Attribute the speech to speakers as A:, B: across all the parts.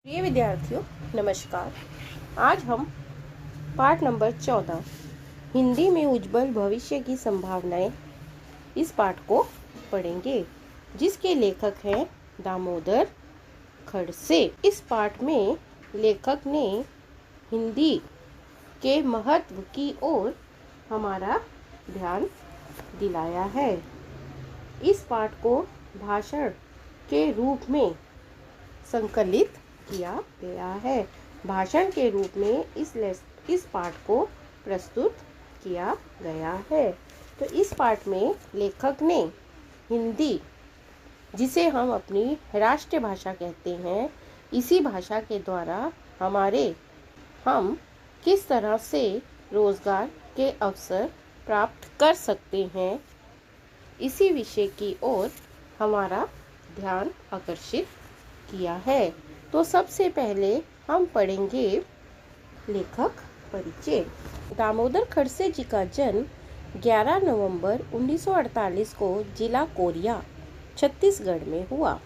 A: प्रिय विद्यार्थियों, नमस्कार। आज हम पाठ नंबर 14 हिंदी में उज्जवल भविष्य की संभावनाएं इस पाठ को पढ़ेंगे, जिसके लेखक हैं दामोदर खड़से। इस पाठ में लेखक ने हिंदी के महत्व की ओर हमारा ध्यान दिलाया है। इस पाठ को भाषण के रूप में संकलित किया गया है। भाषण के रूप में इस पाठ को प्रस्तुत किया गया है। तो इस पाठ में लेखक ने हिंदी, जिसे हम अपनी राष्ट्रीय भाषा कहते हैं, इसी भाषा के द्वारा हम किस तरह से रोजगार के अवसर प्राप्त कर सकते हैं, इसी विषय की ओर हमारा ध्यान आकर्षित किया है। तो सबसे पहले हम पढ़ेंगे लेखक परिचय। दामोदर खड़से जी का जन्म 11 नवंबर 1948 को जिला कोरिया, छत्तीसगढ़ में हुआ।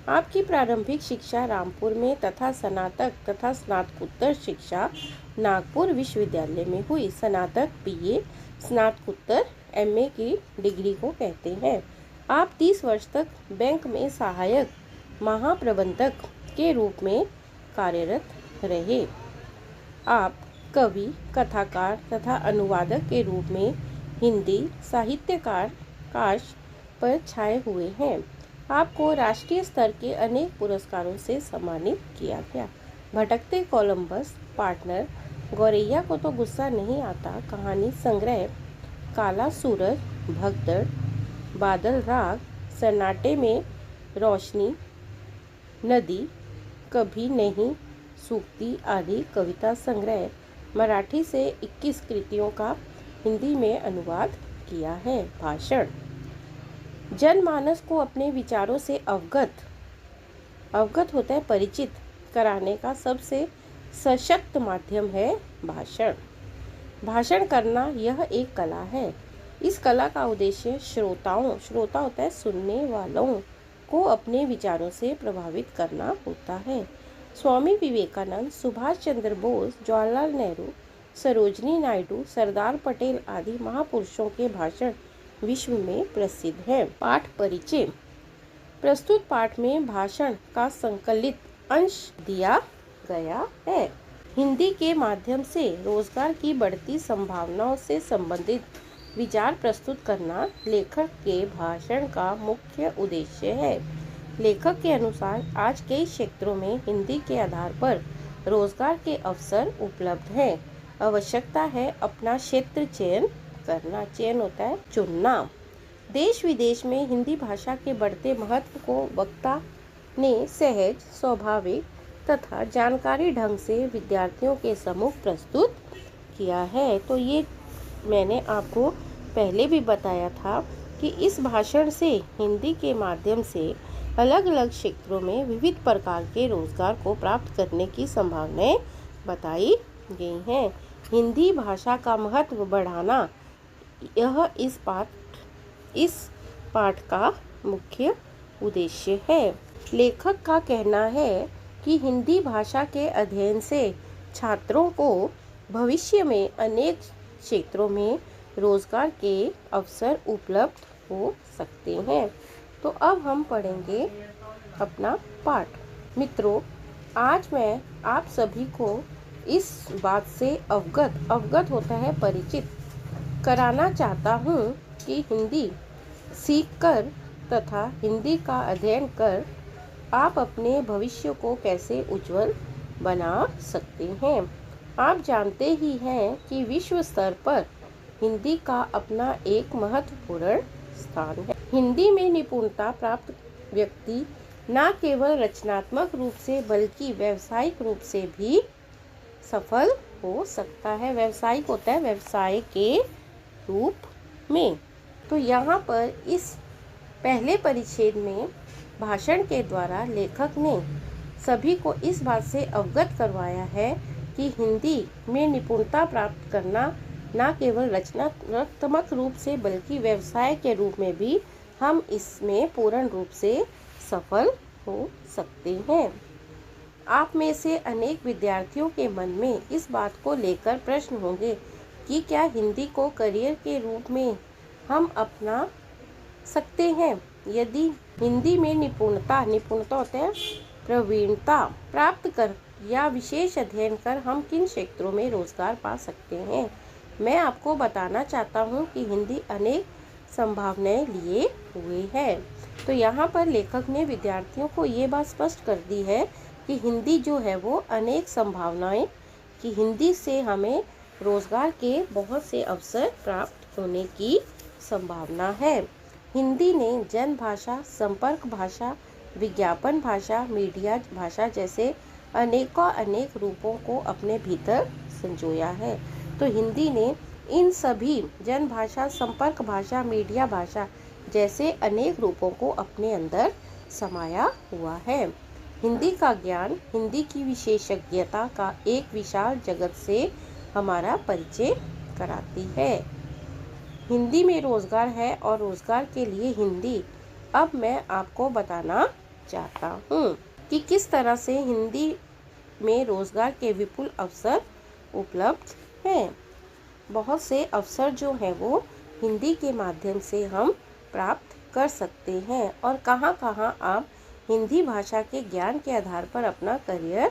A: आपकी प्रारंभिक शिक्षा रामपुर में तथा स्नातक तथा स्नातकोत्तर शिक्षा नागपुर विश्वविद्यालय में हुई। स्नातक बीए, स्नातकोत्तर एमए की डिग्री को कहते हैं। आप 30 वर्ष तक बैंक में सहायक महाप्रबंधक के रूप में कार्यरत रहे। आप कवि, कथाकार तथा अनुवादक के रूप में हिंदी साहित्यकार काश पर छाए हुए हैं। आपको राष्ट्रीय स्तर के अनेक पुरस्कारों से सम्मानित किया गया। भटकते कोलंबस, पार्टनर, गौरैया को तो गुस्सा नहीं आता, कहानी संग्रह, काला सूरज, भगदड़, बादल राग, सन्नाटे में रोशनी, नदी, कभी नहीं सूखती आदि कविता संग्रह, मराठी से 21 कृतियों का हिंदी में अनुवाद किया है। भाषण जनमानस को अपने विचारों से अवगत होता है, परिचित कराने का सबसे सशक्त माध्यम है भाषण। भाषण करना यह एक कला है। इस कला का उद्देश्य श्रोता होता है सुनने वालों को अपने विचारों से प्रभावित करना होता है। स्वामी विवेकानंद, सुभाष चंद्र बोस, जवाहरलाल नेहरू, सरोजिनी नायडू, सरदार पटेल आदि महापुरुषों के भाषण विश्व में प्रसिद्ध हैं। पाठ परिचय। प्रस्तुत पाठ में भाषण का संकलित अंश दिया गया है। हिंदी के माध्यम से रोजगार की बढ़ती संभावनाओं से संबंधित विचार प्रस्तुत करना लेखक के भाषण का मुख्य उद्देश्य है। लेखक के अनुसार आज कई क्षेत्रों में हिंदी के आधार पर रोजगार के अवसर उपलब्ध हैं। आवश्यकता है अपना क्षेत्र चयन करना। चयन होता है चुनना। देश विदेश में हिंदी भाषा के बढ़ते महत्व को वक्ता ने सहज, स्वाभाविक तथा जानकारी ढंग से विद्यार्थियों के सम्मुख प्रस्तुत किया है। तो ये मैंने आपको पहले भी बताया था कि इस भाषण से हिंदी के माध्यम से अलग अलग क्षेत्रों में विविध प्रकार के रोजगार को प्राप्त करने की संभावनाएं बताई गई हैं। हिंदी भाषा का महत्व बढ़ाना यह इस पाठ का मुख्य उद्देश्य है। लेखक का कहना है कि हिंदी भाषा के अध्ययन से छात्रों को भविष्य में अनेक क्षेत्रों में रोजगार के अवसर उपलब्ध हो सकते हैं। तो अब हम पढ़ेंगे अपना पाठ। मित्रों, आज मैं आप सभी को इस बात से अवगत होता है परिचित कराना चाहता हूँ कि हिंदी सीखकर तथा हिंदी का अध्ययन कर आप अपने भविष्य को कैसे उज्जवल बना सकते हैं। आप जानते ही हैं कि विश्व स्तर पर हिंदी का अपना एक महत्वपूर्ण स्थान है। हिंदी में निपुणता प्राप्त व्यक्ति न केवल रचनात्मक रूप से बल्कि व्यावसायिक रूप से भी सफल हो सकता है। व्यावसायिक होता है व्यवसाय के रूप में। तो यहाँ पर इस पहले परिच्छेद में भाषण के द्वारा लेखक ने सभी को इस बात से अवगत करवाया है कि हिंदी में निपुणता प्राप्त करना न केवल रचनात्मक रूप से बल्कि व्यवसाय के रूप में भी हम इसमें पूर्ण रूप से सफल हो सकते हैं। आप में से अनेक विद्यार्थियों के मन में इस बात को लेकर प्रश्न होंगे कि क्या हिंदी को करियर के रूप में हम अपना सकते हैं। यदि हिंदी में निपुणता होता है प्रवीणता प्राप्त कर या विशेष अध्ययन कर हम किन क्षेत्रों में रोजगार पा सकते हैं। मैं आपको बताना चाहता हूँ कि हिंदी अनेक संभावनाएं लिए हुए है। तो यहाँ पर लेखक ने विद्यार्थियों को ये बात स्पष्ट कर दी है कि हिंदी जो है वो अनेक संभावनाएं, कि हिंदी से हमें रोजगार के बहुत से अवसर प्राप्त होने की संभावना है। हिंदी ने जन भाषा, संपर्क भाषा, विज्ञापन भाषा, मीडिया भाषा जैसे अनेक रूपों को अपने भीतर संजोया है। तो हिंदी ने इन सभी जन भाषा, संपर्क भाषा, मीडिया भाषा जैसे अनेक रूपों को अपने अंदर समाया हुआ है। हिंदी का ज्ञान हिंदी की विशेषज्ञता का एक विशाल जगत से हमारा परिचय कराती है। हिंदी में रोजगार है और रोजगार के लिए हिंदी। अब मैं आपको बताना चाहता हूँ कि किस तरह से हिंदी में रोजगार के विपुल अवसर उपलब्ध हैं। बहुत से अवसर जो हैं वो हिंदी के माध्यम से हम प्राप्त कर सकते हैं और कहाँ आप हिंदी भाषा के ज्ञान के आधार पर अपना करियर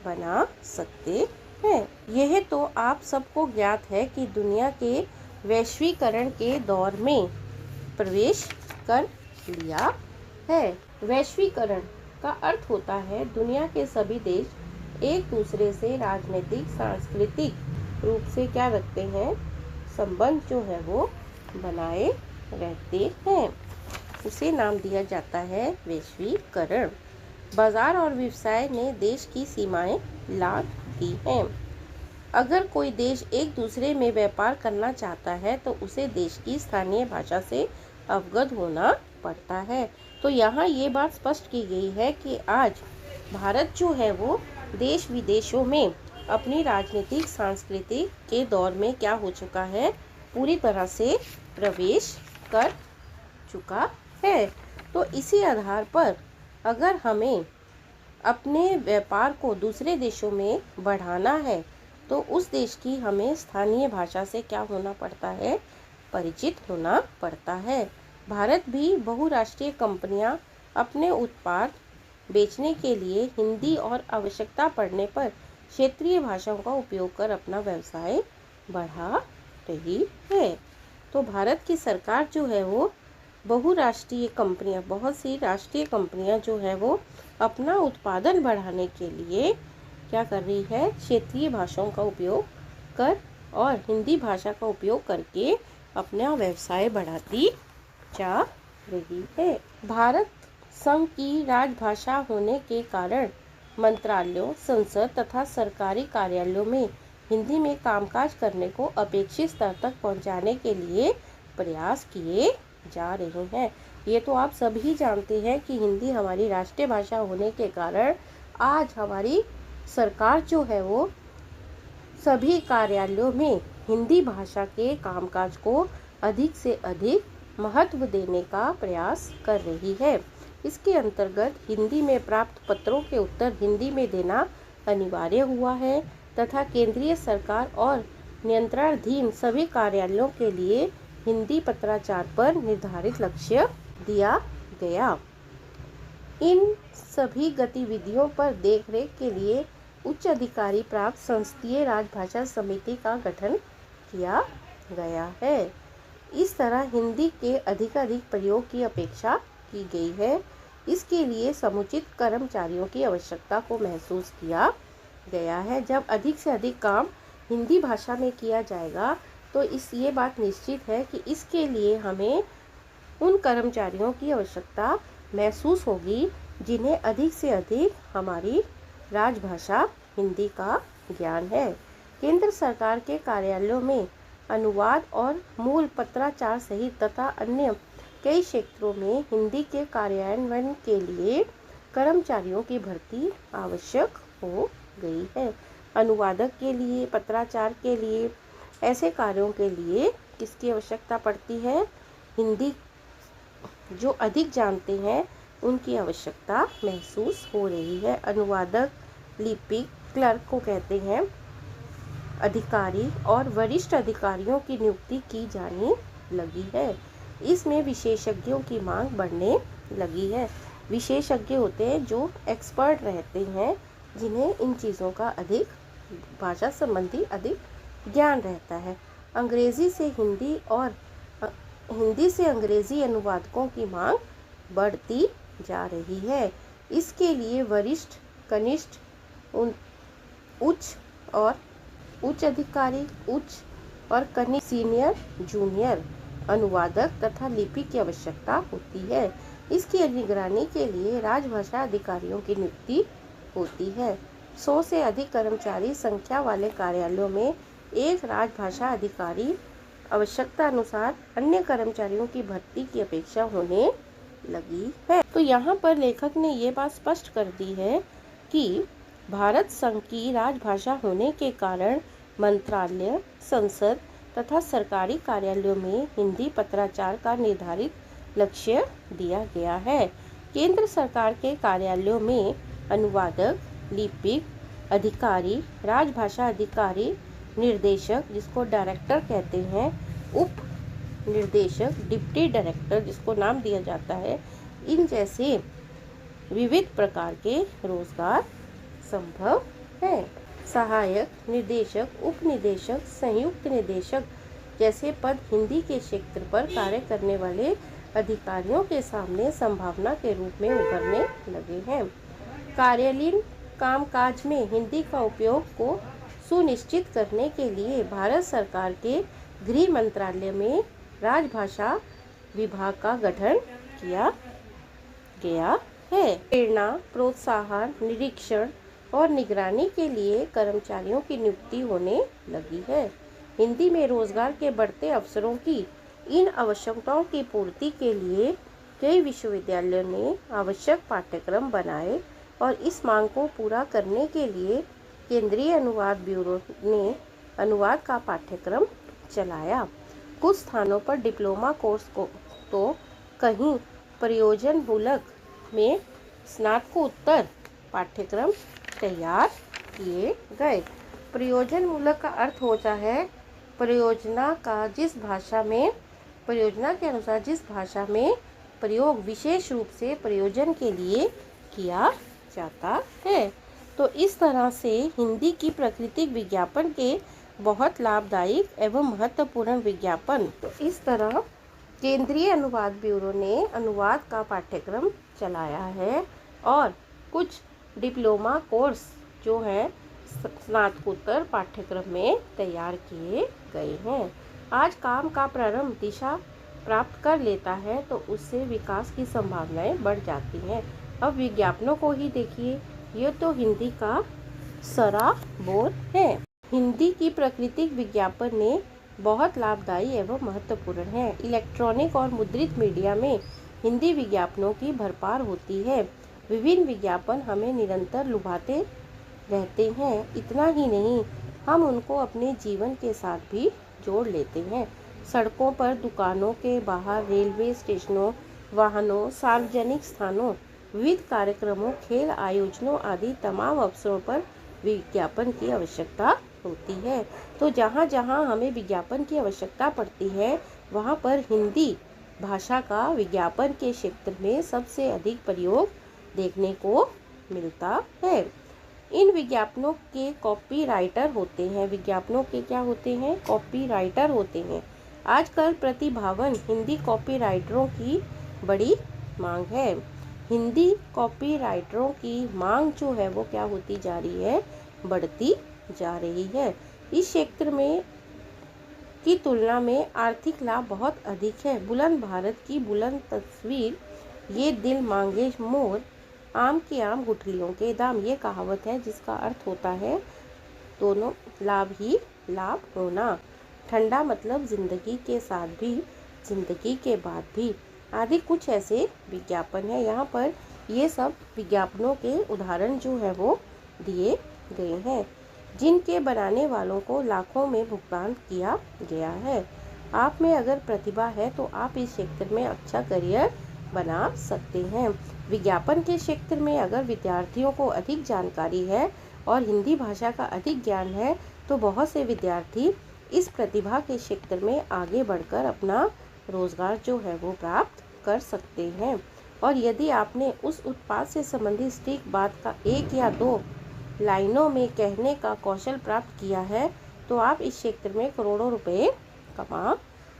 A: बना सकते हैं। यह तो आप सबको ज्ञात है कि दुनिया के वैश्वीकरण के दौर में प्रवेश कर लिया है। वैश्वीकरण का अर्थ होता है दुनिया के सभी देश एक दूसरे से राजनीतिक, सांस्कृतिक रूप से क्या रखते हैं, संबंध जो है वो बनाए रहते हैं। उसे नाम दिया जाता है वैश्वीकरण। बाजार और व्यवसाय ने देश की सीमाएं लांघ दी हैं। अगर कोई देश एक दूसरे में व्यापार करना चाहता है तो उसे देश की स्थानीय भाषा से अवगत होना पड़ता है। तो यहाँ ये बात स्पष्ट की गई है कि आज भारत जो है वो देश विदेशों में अपनी राजनीतिक, सांस्कृतिक के दौर में क्या हो चुका है, पूरी तरह से प्रवेश कर चुका है। तो इसी आधार पर अगर हमें अपने व्यापार को दूसरे देशों में बढ़ाना है तो उस देश की हमें स्थानीय भाषा से क्या होना पड़ता है, परिचित होना पड़ता है। भारत भी बहुराष्ट्रीय कंपनियां अपने उत्पाद बेचने के लिए हिंदी और आवश्यकता पड़ने पर क्षेत्रीय भाषाओं का उपयोग कर अपना व्यवसाय बढ़ा रही है। तो भारत की सरकार जो है वो बहुराष्ट्रीय कंपनियां, बहुत सी राष्ट्रीय कंपनियां जो है वो अपना उत्पादन बढ़ाने के लिए क्या कर रही है, क्षेत्रीय भाषाओं का उपयोग कर और हिंदी भाषा का उपयोग करके अपना व्यवसाय बढ़ाती जा रही है। भारत संघ की राजभाषा होने के कारण मंत्रालयों, संसद तथा सरकारी कार्यालयों में हिंदी में कामकाज करने को अपेक्षित स्तर तक पहुंचाने के लिए प्रयास किए जा रहे हैं। ये तो आप सभी जानते हैं कि हिंदी हमारी राष्ट्रीय भाषा होने के कारण आज हमारी सरकार जो है वो सभी कार्यालयों में हिंदी भाषा के कामकाज को अधिक से अधिक महत्व देने का प्रयास कर रही है। इसके अंतर्गत हिंदी में प्राप्त पत्रों के उत्तर हिंदी में देना अनिवार्य हुआ है तथा केंद्रीय सरकार और नियंत्रणाधीन सभी कार्यालयों के लिए हिंदी पत्राचार पर निर्धारित लक्ष्य दिया गया। इन सभी गतिविधियों पर देखरेख के लिए उच्च अधिकारी प्राप्त संसदीय राजभाषा समिति का गठन किया गया है। इस तरह हिंदी के अधिकाधिक प्रयोग की अपेक्षा की गई है। इसके लिए समुचित कर्मचारियों की आवश्यकता को महसूस किया गया है। जब अधिक से अधिक काम हिंदी भाषा में किया जाएगा तो ये बात निश्चित है कि इसके लिए हमें उन कर्मचारियों की आवश्यकता महसूस होगी जिन्हें अधिक से अधिक हमारी राजभाषा हिंदी का ज्ञान है। केंद्र सरकार के कार्यालयों में अनुवाद और मूल पत्राचार सहित तथा अन्य कई क्षेत्रों में हिंदी के कार्यान्वयन के लिए कर्मचारियों की भर्ती आवश्यक हो गई है। अनुवादक के लिए, पत्राचार के लिए, ऐसे कार्यों के लिए किसकी आवश्यकता पड़ती है? हिंदी जो अधिक जानते हैं उनकी आवश्यकता महसूस हो रही है। अनुवादक, लिपिक, क्लर्क को कहते हैं, अधिकारी और वरिष्ठ अधिकारियों की नियुक्ति की जाने लगी है। इसमें विशेषज्ञों की मांग बढ़ने लगी है। विशेषज्ञ होते हैं जो एक्सपर्ट रहते हैं, जिन्हें इन चीज़ों का अधिक भाषा संबंधी अधिक ज्ञान रहता है। अंग्रेजी से हिंदी और हिंदी से अंग्रेजी अनुवादकों की मांग बढ़ती जा रही है। इसके लिए वरिष्ठ, कनिष्ठ, उच्च अधिकारी, उच्च और कनिष्ठ, सीनियर, जूनियर अनुवादक तथा लिपिक की आवश्यकता होती है। इसकी निगरानी के लिए राजभाषा अधिकारियों की नियुक्ति होती है। 100 से अधिक कर्मचारी संख्या वाले कार्यालयों में एक राजभाषा अधिकारी आवश्यकता अनुसार अन्य कर्मचारियों की भर्ती की अपेक्षा होने लगी है। तो यहाँ पर लेखक ने ये बात स्पष्ट कर दी है कि भारत संघ की राजभाषा होने के कारण मंत्रालय, संसद तथा सरकारी कार्यालयों में हिंदी पत्राचार का निर्धारित लक्ष्य दिया गया है। केंद्र सरकार के कार्यालयों में अनुवादक, लिपिक, अधिकारी, राजभाषा अधिकारी, निर्देशक जिसको डायरेक्टर कहते हैं, उप निर्देशक, डिप्टी डायरेक्टर जिसको नाम दिया जाता है, इन जैसे विविध प्रकार के रोजगार संभव है। सहायक, निदेशक, उप निदेशक, संयुक्त निदेशक जैसे पद हिंदी के क्षेत्र पर कार्य करने वाले अधिकारियों के सामने संभावना के रूप में उभरने लगे हैं। कार्यालयीन कामकाज में हिंदी का उपयोग को सुनिश्चित करने के लिए भारत सरकार के गृह मंत्रालय में राजभाषा विभाग का गठन किया गया है। प्रेरणा, प्रोत्साहन, निरीक्षण और निगरानी के लिए कर्मचारियों की नियुक्ति होने लगी है। हिंदी में रोजगार के बढ़ते अवसरों की इन आवश्यकताओं की पूर्ति के लिए कई विश्वविद्यालयों ने आवश्यक पाठ्यक्रम बनाए और इस मांग को पूरा करने के लिए केंद्रीय अनुवाद ब्यूरो ने अनुवाद का पाठ्यक्रम चलाया। कुछ स्थानों पर डिप्लोमा कोर्स को तो कहीं प्रयोजन मूलक में स्नातकोत्तर पाठ्यक्रम तैयार किए गए। प्रयोजन मूलक का अर्थ होता है परियोजना के अनुसार जिस भाषा में प्रयोग विशेष रूप से प्रयोजन के लिए किया जाता है। तो इस तरह से हिंदी की प्राकृतिक विज्ञापन के बहुत लाभदायक एवं महत्वपूर्ण विज्ञापन, तो इस तरह केंद्रीय अनुवाद ब्यूरो ने अनुवाद का पाठ्यक्रम चलाया है और कुछ डिप्लोमा कोर्स जो है स्नातकोत्तर पाठ्यक्रम में तैयार किए गए हैं। आज काम का प्रारंभ दिशा प्राप्त कर लेता है तो उससे विकास की संभावनाएं बढ़ जाती हैं। अब विज्ञापनों को ही देखिए, ये तो हिंदी का सराबोर है। हिंदी की प्राकृतिक विज्ञापन ने बहुत लाभदायी एवं महत्वपूर्ण है। इलेक्ट्रॉनिक और मुद्रित मीडिया में हिंदी विज्ञापनों की भरमार होती है। विभिन्न विज्ञापन हमें निरंतर लुभाते रहते हैं। इतना ही नहीं, हम उनको अपने जीवन के साथ भी जोड़ लेते हैं। सड़कों पर, दुकानों के बाहर, रेलवे स्टेशनों, वाहनों, सार्वजनिक स्थानों, विविध कार्यक्रमों, खेल आयोजनों आदि तमाम अवसरों पर विज्ञापन की आवश्यकता होती है। तो जहाँ जहाँ हमें विज्ञापन की आवश्यकता पड़ती है, वहाँ पर हिंदी भाषा का विज्ञापन के क्षेत्र में सबसे अधिक प्रयोग देखने को मिलता है। इन विज्ञापनों के कॉपीराइटर होते हैं। विज्ञापनों के क्या होते हैं? कॉपीराइटर होते हैं। आजकल प्रतिभावन हिंदी कॉपीराइटरों की बड़ी मांग है। हिंदी कॉपीराइटरों की मांग जो है वो क्या होती जा रही है? बढ़ती जा रही है। इस क्षेत्र में की तुलना में आर्थिक लाभ बहुत अधिक है। बुलंद भारत की बुलंद तस्वीर, ये दिल मांगे मोर, आम की आम गुठलियों के दाम, ये कहावत है जिसका अर्थ होता है दोनों लाभ ही लाभ होना। ठंडा मतलब जिंदगी के साथ भी, जिंदगी के बाद भी, आदि कुछ ऐसे विज्ञापन है। यहाँ पर ये सब विज्ञापनों के उदाहरण जो है वो दिए गए हैं, जिनके बनाने वालों को लाखों में भुगतान किया गया है। आप में अगर प्रतिभा है तो आप इस क्षेत्र में अच्छा करियर बना सकते हैं। विज्ञापन के क्षेत्र में अगर विद्यार्थियों को अधिक जानकारी है और हिंदी भाषा का अधिक ज्ञान है तो बहुत से विद्यार्थी इस प्रतिभा के क्षेत्र में आगे बढ़कर अपना रोजगार जो है वो प्राप्त कर सकते हैं। और यदि आपने उस उत्पाद से संबंधित सटीक बात का 1 या 2 लाइनों में कहने का कौशल प्राप्त किया है तो आप इस क्षेत्र में करोड़ों रुपए कमा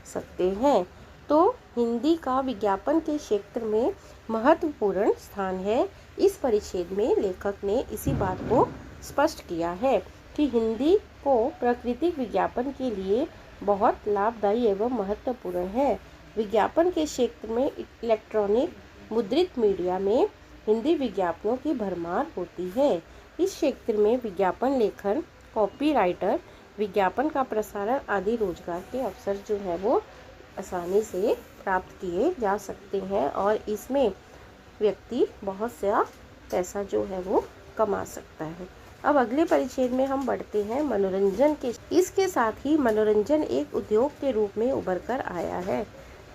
A: सकते हैं। तो हिंदी का विज्ञापन के क्षेत्र में महत्वपूर्ण स्थान है। इस परिच्छेद में लेखक ने इसी बात को स्पष्ट किया है कि हिंदी को प्राकृतिक विज्ञापन के लिए बहुत लाभदायी एवं महत्वपूर्ण है। विज्ञापन के क्षेत्र में इलेक्ट्रॉनिक मुद्रित मीडिया में हिंदी विज्ञापनों की भरमार होती है। इस क्षेत्र में विज्ञापन लेखन, कॉपीराइटर, विज्ञापन का प्रसारण आदि रोजगार के अवसर जो है वो आसानी से प्राप्त किए जा सकते हैं और इसमें व्यक्ति बहुत सा पैसा जो है वो कमा सकता है। अब अगले परिच्छेद में हम बढ़ते हैं मनोरंजन के। इसके साथ ही मनोरंजन एक उद्योग के रूप में उभर कर आया है।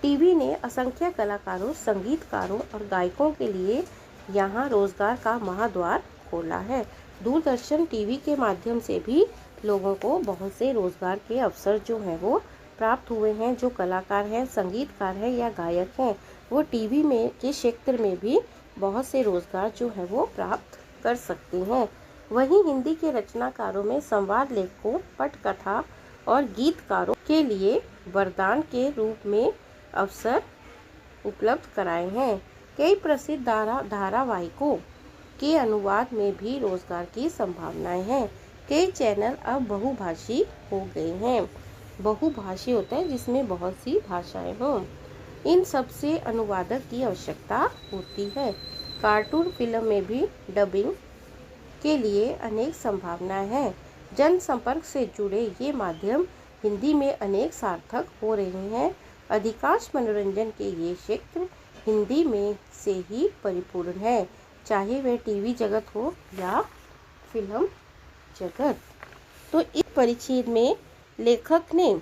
A: टीवी ने असंख्य कलाकारों, संगीतकारों और गायकों के लिए यहाँ रोजगार का महाद्वार खोला है। दूरदर्शन टीवी के माध्यम से भी लोगों को बहुत से रोजगार के अवसर जो हैं वो प्राप्त हुए हैं। जो कलाकार हैं, संगीतकार हैं या गायक हैं, वो टीवी में के क्षेत्र में भी बहुत से रोजगार जो है वो प्राप्त कर सकते हैं। वहीं हिंदी के रचनाकारों में संवाद लेखकों, पटकथा और गीतकारों के लिए वरदान के रूप में अवसर उपलब्ध कराए हैं। कई प्रसिद्ध धारावाहिकों के अनुवाद में भी रोजगार की संभावनाएं हैं। कई चैनल अब बहुभाषी हो गए हैं। बहुभाषी होता है जिसमें बहुत सी भाषाएं हों। इन सब से अनुवादक की आवश्यकता होती है। कार्टून फिल्म में भी डबिंग के लिए अनेक संभावनाएं हैं। जनसंपर्क से जुड़े ये माध्यम हिंदी में अनेक सार्थक हो रहे हैं। अधिकांश मनोरंजन के ये क्षेत्र हिंदी में से ही परिपूर्ण है, चाहे वह टीवी जगत हो या फिल्म जगत। तो इस परिच्छेद में लेखक ने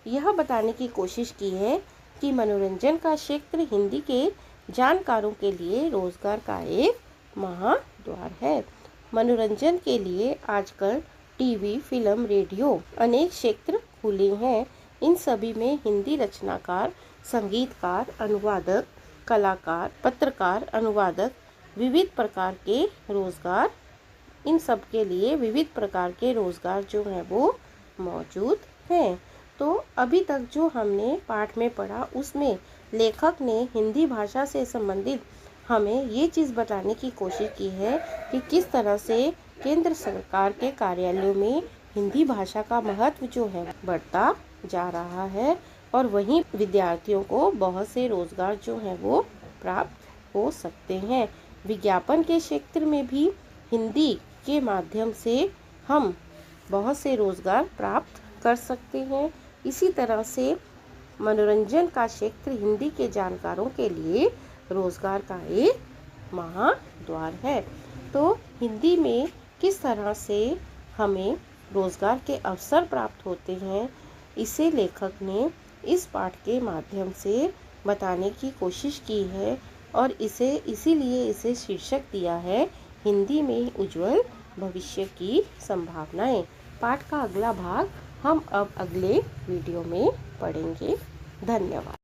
A: यह बताने की कोशिश की है कि मनोरंजन का क्षेत्र हिंदी के जानकारों के लिए रोजगार का एक महाद्वार है। मनोरंजन के लिए आजकल टीवी, फिल्म, रेडियो अनेक क्षेत्र खुले हैं। इन सभी में हिंदी रचनाकार, संगीतकार, अनुवादक, कलाकार, पत्रकार, अनुवादक, विविध प्रकार के रोजगार, इन सब के लिए विविध प्रकार के रोजगार जो हैं वो मौजूद हैं। तो अभी तक जो हमने पाठ में पढ़ा उसमें लेखक ने हिंदी भाषा से संबंधित हमें ये चीज़ बताने की कोशिश की है कि किस तरह से केंद्र सरकार के कार्यालयों में हिंदी भाषा का महत्व जो है बढ़ता जा रहा है और वहीं विद्यार्थियों को बहुत से रोजगार जो हैं वो प्राप्त हो सकते हैं। विज्ञापन के क्षेत्र में भी हिंदी के माध्यम से हम बहुत से रोजगार प्राप्त कर सकते हैं। इसी तरह से मनोरंजन का क्षेत्र हिंदी के जानकारों के लिए रोजगार का एक महाद्वार है। तो हिंदी में किस तरह से हमें रोजगार के अवसर प्राप्त होते हैं, इसे लेखक ने इस पाठ के माध्यम से बताने की कोशिश की है और इसीलिए इसे शीर्षक दिया है हिंदी में उज्जवल भविष्य की संभावनाएं। पाठ का अगला भाग हम अब अगले वीडियो में पढ़ेंगे। धन्यवाद।